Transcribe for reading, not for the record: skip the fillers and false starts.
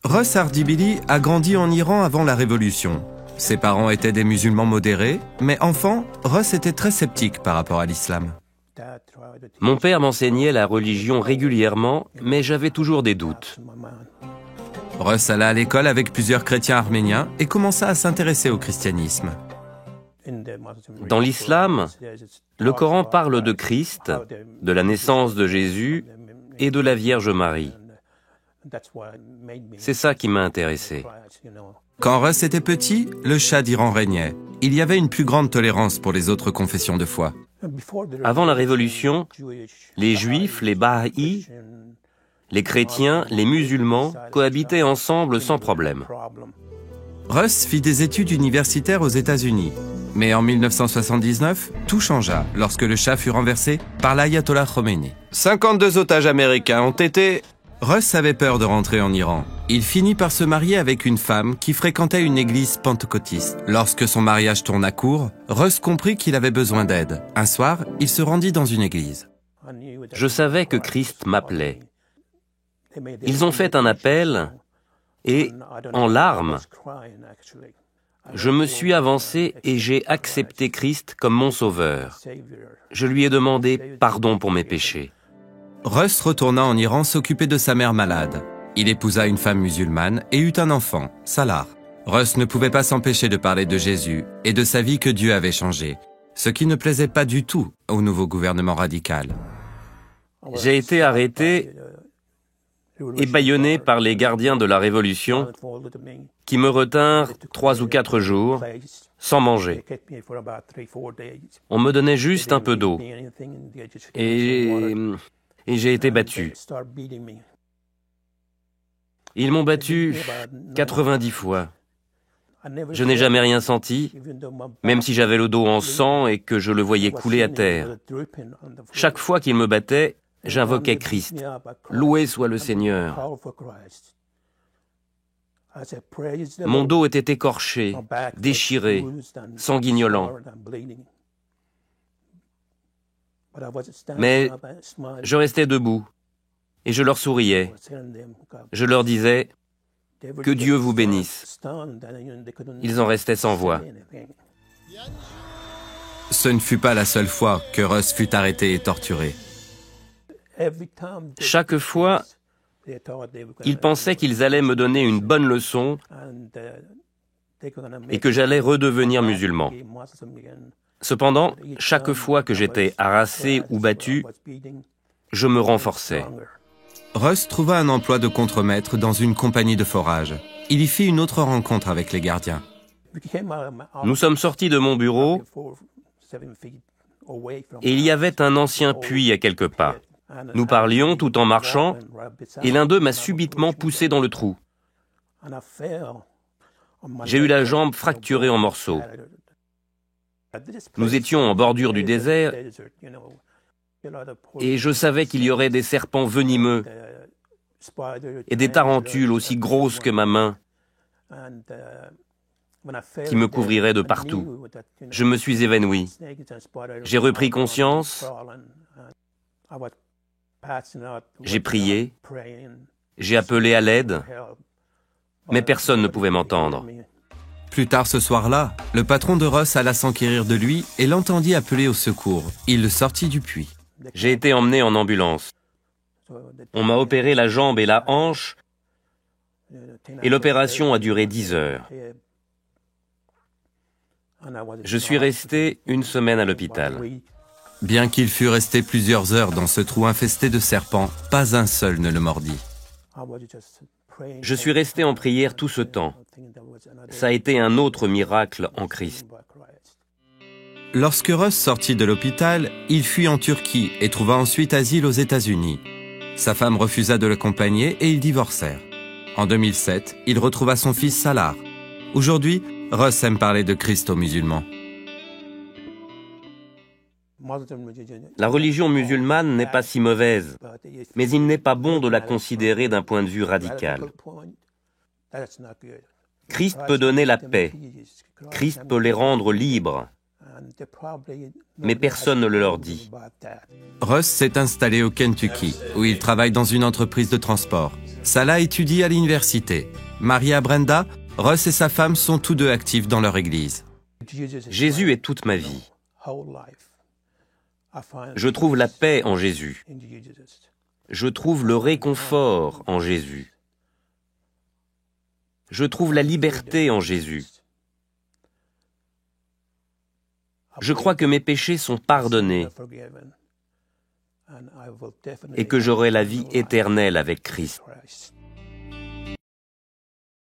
Russ Hardibili a grandi en Iran avant la Révolution. Ses parents étaient des musulmans modérés, mais enfant, Russ était très sceptique par rapport à l'islam. Mon père m'enseignait la religion régulièrement, mais j'avais toujours des doutes. Russ alla à l'école avec plusieurs chrétiens arméniens et commença à s'intéresser au christianisme. Dans l'islam, le Coran parle de Christ, de la naissance de Jésus et de la Vierge Marie. C'est ça qui m'a intéressé. Quand Russ était petit, le Shah d'Iran régnait. Il y avait une plus grande tolérance pour les autres confessions de foi. Avant la Révolution, les Juifs, les Baha'i, les chrétiens, les musulmans cohabitaient ensemble sans problème. Russ fit des études universitaires aux États-Unis. Mais en 1979, tout changea lorsque le Shah fut renversé par l'Ayatollah Khomeini. 52 otages américains ont été... Russ avait peur de rentrer en Iran. Il finit par se marier avec une femme qui fréquentait une église pentecôtiste. Lorsque son mariage tourna court, Russ comprit qu'il avait besoin d'aide. Un soir, il se rendit dans une église. Je savais que Christ m'appelait. Ils ont fait un appel et, en larmes, je me suis avancé et j'ai accepté Christ comme mon sauveur. Je lui ai demandé pardon pour mes péchés. Russ retourna en Iran s'occuper de sa mère malade. Il épousa une femme musulmane et eut un enfant, Salar. Russ ne pouvait pas s'empêcher de parler de Jésus et de sa vie que Dieu avait changée, ce qui ne plaisait pas du tout au nouveau gouvernement radical. J'ai été arrêté et bâillonné par les gardiens de la Révolution qui me retinrent 3 ou 4 jours sans manger. On me donnait juste un peu d'eau et j'ai été battu. Ils m'ont battu 90 fois. Je n'ai jamais rien senti, même si j'avais le dos en sang et que je le voyais couler à terre. Chaque fois qu'ils me battaient, j'invoquais Christ. Loué soit le Seigneur. Mon dos était écorché, déchiré, sanguignolant. Mais je restais debout et je leur souriais. Je leur disais « Que Dieu vous bénisse ». Ils en restaient sans voix. Ce ne fut pas la seule fois que Russ fut arrêté et torturé. Chaque fois, ils pensaient qu'ils allaient me donner une bonne leçon et que j'allais redevenir musulman. Cependant, chaque fois que j'étais harassé ou battu, je me renforçais. Russ trouva un emploi de contremaître dans une compagnie de forage. Il y fit une autre rencontre avec les gardiens. Nous sommes sortis de mon bureau et il y avait un ancien puits à quelques pas. Nous parlions tout en marchant et l'un d'eux m'a subitement poussé dans le trou. J'ai eu la jambe fracturée en morceaux. Nous étions en bordure du désert et je savais qu'il y aurait des serpents venimeux et des tarentules aussi grosses que ma main qui me couvriraient de partout. Je me suis évanoui. J'ai repris conscience. J'ai prié. J'ai appelé à l'aide. Mais personne ne pouvait m'entendre. Plus tard ce soir-là, le patron de Russ alla s'enquérir de lui et l'entendit appeler au secours. Il le sortit du puits. J'ai été emmené en ambulance. On m'a opéré la jambe et la hanche et l'opération a duré 10 heures. Je suis resté 1 semaine à l'hôpital. Bien qu'il fût resté plusieurs heures dans ce trou infesté de serpents, pas un seul ne le mordit. Je suis resté en prière tout ce temps. Ça a été un autre miracle en Christ. Lorsque Russ sortit de l'hôpital, il fuit en Turquie et trouva ensuite asile aux États-Unis. Sa femme refusa de l'accompagner et ils divorcèrent. En 2007, il retrouva son fils Salar. Aujourd'hui, Russ aime parler de Christ aux musulmans. La religion musulmane n'est pas si mauvaise, mais il n'est pas bon de la considérer d'un point de vue radical. Christ peut donner la paix. Christ peut les rendre libres. Mais personne ne le leur dit. Russ s'est installé au Kentucky, où il travaille dans une entreprise de transport. Salah étudie à l'université. Marié à Brenda, Russ et sa femme sont tous deux actifs dans leur église. Jésus est toute ma vie. Je trouve la paix en Jésus. Je trouve le réconfort en Jésus. Je trouve la liberté en Jésus. Je crois que mes péchés sont pardonnés et que j'aurai la vie éternelle avec Christ.